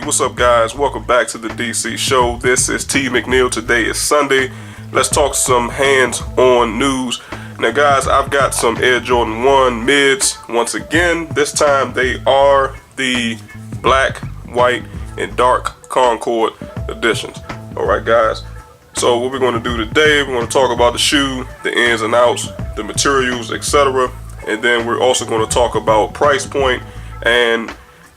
What's up, guys? Welcome back to the DC show. This is T. McNeil. Today is Sunday. Let's talk some hands-on news. Now, guys, I've got some Air Jordan 1 mids. Once again, this time they are the black, white, and dark CONCORD editions. Alright, guys. So what we're going to do today, we're going to talk about the shoe, the ins and outs, the materials, etc. And then we're also going to talk about price point and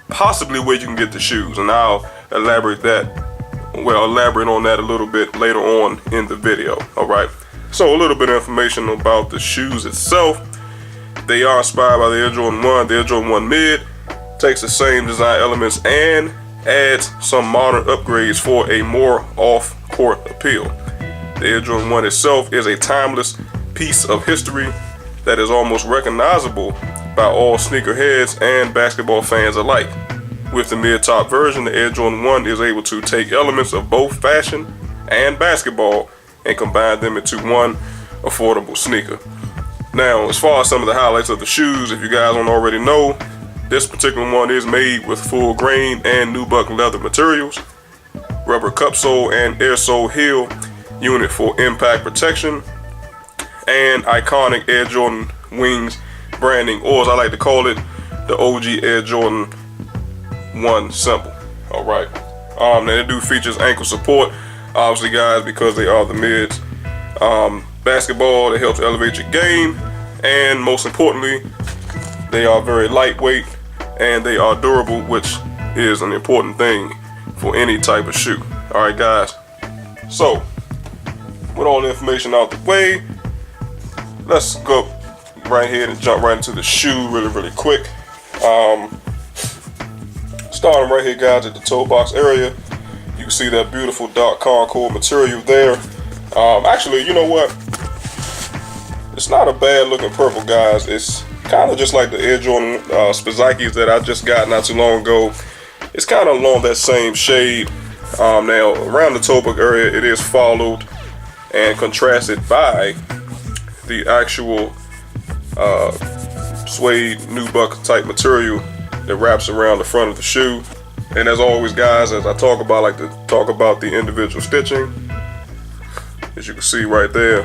possibly where you can get the shoes. And I'll elaborate on that a little bit later on in the video. Alright. So a little bit of information about the shoes itself. They are inspired by the Air Jordan 1. The Air Jordan 1 mid takes the same design elements and adds some modern upgrades for a more off-court appeal. The Air Jordan 1 itself is a timeless piece of history that is almost recognizable by all sneakerheads and basketball fans alike. With the mid-top version, the Air Jordan 1 is able to take elements of both fashion and basketball and combine them into one affordable sneaker. Now, as far as some of the highlights of the shoes, if you guys don't already know, this particular one is made with full grain and nubuck leather materials, rubber cup sole and air sole heel unit for impact protection, and iconic Air Jordan wings branding, or as I like to call it, the OG Air Jordan 1 symbol. Alright. Now they do features ankle support, obviously, guys, because they are the mids. Basketball, that helps elevate your game, and most importantly, they are very lightweight and they are durable, which is an important thing for any type of shoe. Alright, guys. So, with all the information out the way, let's go right here and jump right into the shoe really quick. Starting right here, guys, at the toe box area, you can see that beautiful dark CONCORD material there. Actually, you know what? It's not a bad looking purple, guys. It's kind of just like the Air Jordan Spizikes that I just got not too long ago. It's kind of along that same shade. Now, around the toe box area, it is followed and contrasted by the actual suede nubuck type material that wraps around the front of the shoe. And as always, guys, as I talk about, I like to talk about the individual stitching. As you can see right there,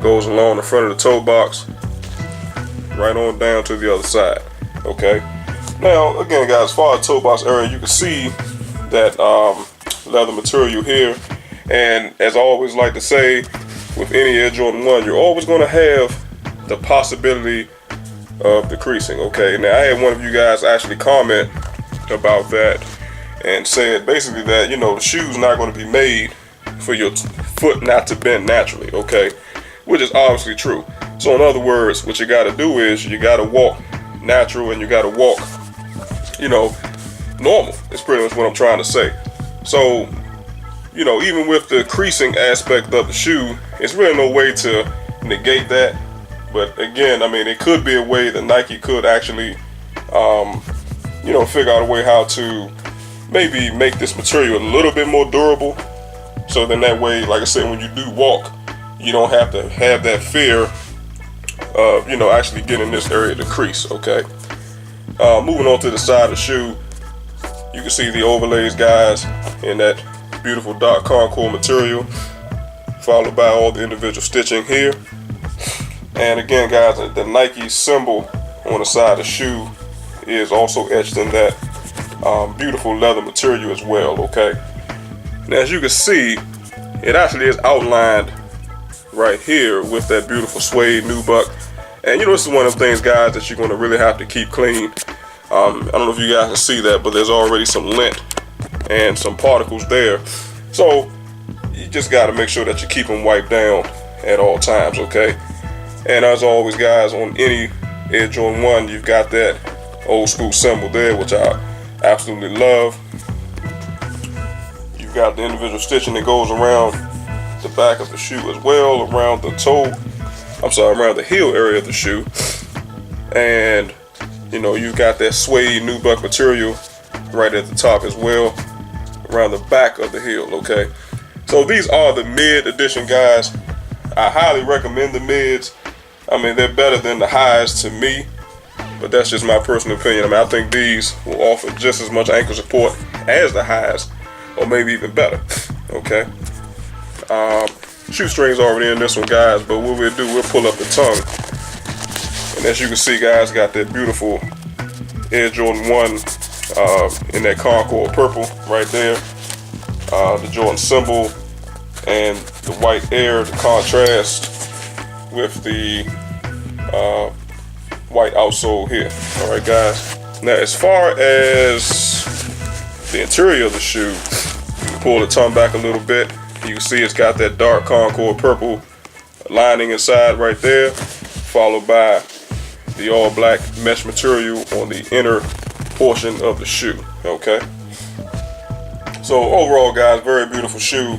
goes along the front of the toe box, right on down to the other side. Okay. Now, again, guys, as far as toe box area, you can see that leather material here. And as I always like to say, with any Air Jordan 1, you're always going to have the possibility of decreasing. Okay. Now, I had one of you guys actually comment about that and said basically that, you know, the shoe's not going to be made for your foot not to bend naturally. Okay. Which is obviously true. So in other words, what you got to do is you got to walk natural and you got to walk, you know, normal. It's pretty much what I'm trying to say. So, you know, even with the creasing aspect of the shoe, it's really no way to negate that. But again, I mean, it could be a way that Nike could actually, you know, figure out a way how to maybe make this material a little bit more durable. So then that way, like I said, when you do walk, you don't have to have that fear of, you know, actually getting this area to crease. Okay. Moving on to the side of the shoe, you can see the overlays, guys, in that beautiful dark CONCORD material, followed by all the individual stitching here. And again, guys, the Nike symbol on the side of the shoe is also etched in that beautiful leather material as well. Okay. Now, as you can see, it actually is outlined right here with that beautiful suede nubuck. And you know, this is one of the things, guys, that you're going to really have to keep clean. I don't know if you guys can see that, but there's already some lint and some particles there. So you just got to make sure that you keep them wiped down at all times. Okay. And as always, guys, on any Air Jordan 1, you've got that old school symbol there, which I absolutely love. You've got the individual stitching that goes around the back of the shoe as well, around the heel area of the shoe. And you know, you've got that suede nubuck material right at the top as well, around the back of the heel. Okay, so these are the mid edition, guys. I highly recommend the mids. I mean, they're better than the highs to me, but that's just my personal opinion. I mean, I think these will offer just as much ankle support as the highs, or maybe even better. Okay. Shoestrings already in this one, guys, but what we'll do, we'll pull up the tongue. And as you can see, guys, got that beautiful Air Jordan 1 in that Concord purple right there. The Jordan symbol and the white Air, the contrast with the white outsole here. Alright, guys. Now, as far as the interior of the shoe, you can pull the tongue back a little bit. You can see it's got that dark Concord purple lining inside right there, followed by the all black mesh material on the inner portion of the shoe. Okay. So overall, guys, very beautiful shoe.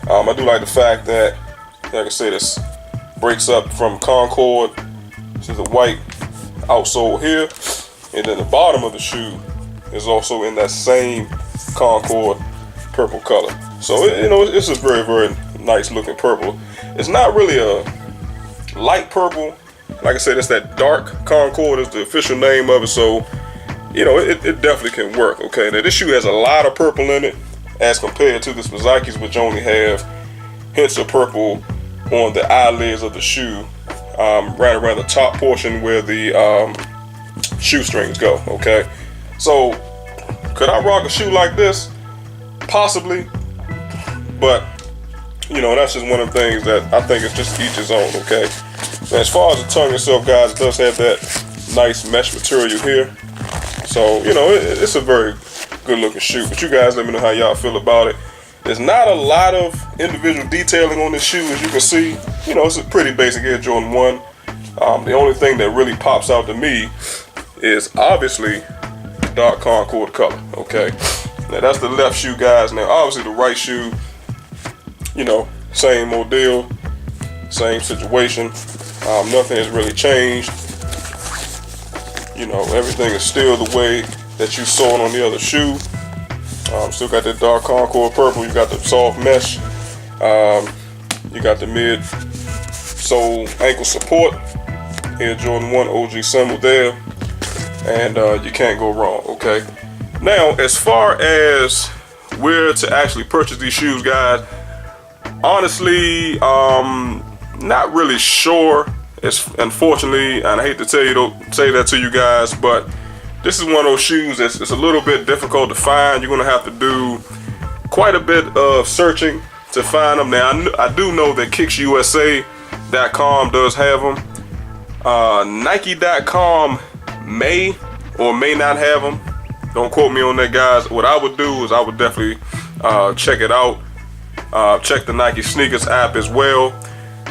I do like the fact that, like I said, this breaks up from Concord to the white outsole here, and then the bottom of the shoe is also in that same Concord purple color. So it's a very, very nice looking purple. It's not really a light purple. Like I said, it's that dark Concord is the official name of it. So it definitely can work. Okay, now this shoe has a lot of purple in it as compared to the Spizakis, which only have hints of purple on the eyelids of the shoe, right around the top portion where the shoestrings go. Okay, so could I rock a shoe like this? Possibly, but that's just one of the things that I think is just each his own. Okay, now, as far as the tongue itself, guys, it does have that nice mesh material here, so it's a very good looking shoe. But you guys let me know how y'all feel about it. There's not a lot of individual detailing on this shoe, as you can see. It's a pretty basic Air Jordan 1. The only thing that really pops out to me is obviously the dark Concord color. Okay, now that's the left shoe, guys. Now obviously the right shoe, same old deal, same situation. Nothing has really changed. Everything is still the way that you saw it on the other shoe. Still got that dark Concord purple. You got the soft mesh. You got the mid sole ankle support. Air Jordan 1 OG symbol there, and you can't go wrong. Okay. Now, as far as where to actually purchase these shoes, guys, honestly, not really sure. It's unfortunately, and I hate to say that to you guys, but this is one of those shoes that's it's a little bit difficult to find. You're gonna have to do quite a bit of searching to find them. Now, I do know that KicksUSA.com does have them. Nike.com may or may not have them. Don't quote me on that, guys. What I would do is I would definitely check it out. Check the Nike Sneakers app as well.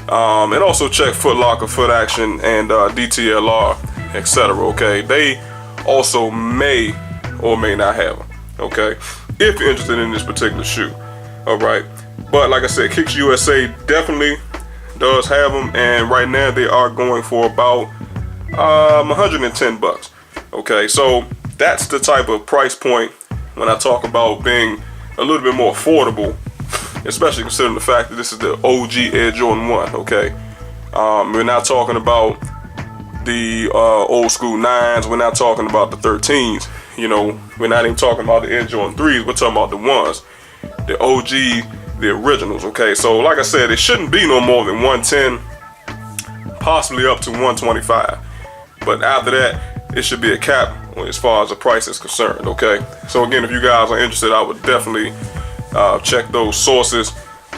And also check Foot Locker, Foot Action, and DTLR, etc. Okay, they also may or may not have them. Okay, if you're interested in this particular shoe. All right, but like I said, Kicks USA definitely does have them, and right now they are going for about 110 bucks. Okay, so that's the type of price point when I talk about being a little bit more affordable, especially considering the fact that this is the OG Air Jordan 1. Okay, we're not talking about the old school 9s. We're not talking about the 13s. We're not even talking about the Air Jordan 3s. We're talking about the ones, the OG, the originals. Okay, so like I said, it shouldn't be no more than 110, possibly up to 125. But after that, it should be a cap as far as the price is concerned. Okay, so again, if you guys are interested, I would definitely check those sources.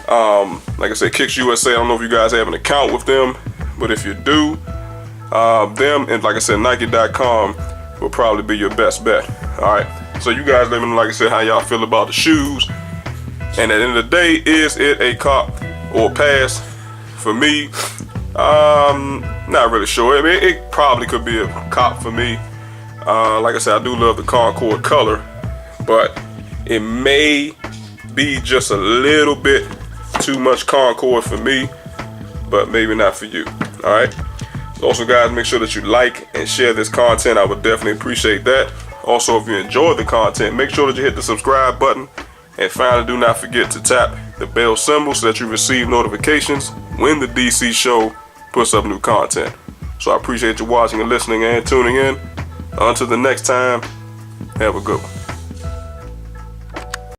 Like I said, Kicks USA, I don't know if you guys have an account with them, but if you do, them and like I said, Nike.com will probably be your best bet. Alright, so you guys let me know, like I said, how y'all feel about the shoes. And at the end of the day, is it a cop or pass? For me, not really sure. I mean, it probably could be a cop for me. Like I said, I do love the Concord color, but it may be just a little bit too much Concord for me, but maybe not for you. All right. Also, guys, make sure that you like and share this content. I would definitely appreciate that. Also, if you enjoyed the content, make sure that you hit the subscribe button, and finally, do not forget to tap the bell symbol so that you receive notifications when the DC show puts up new content. So I appreciate you watching and listening and tuning in. Until the next time, have a good one.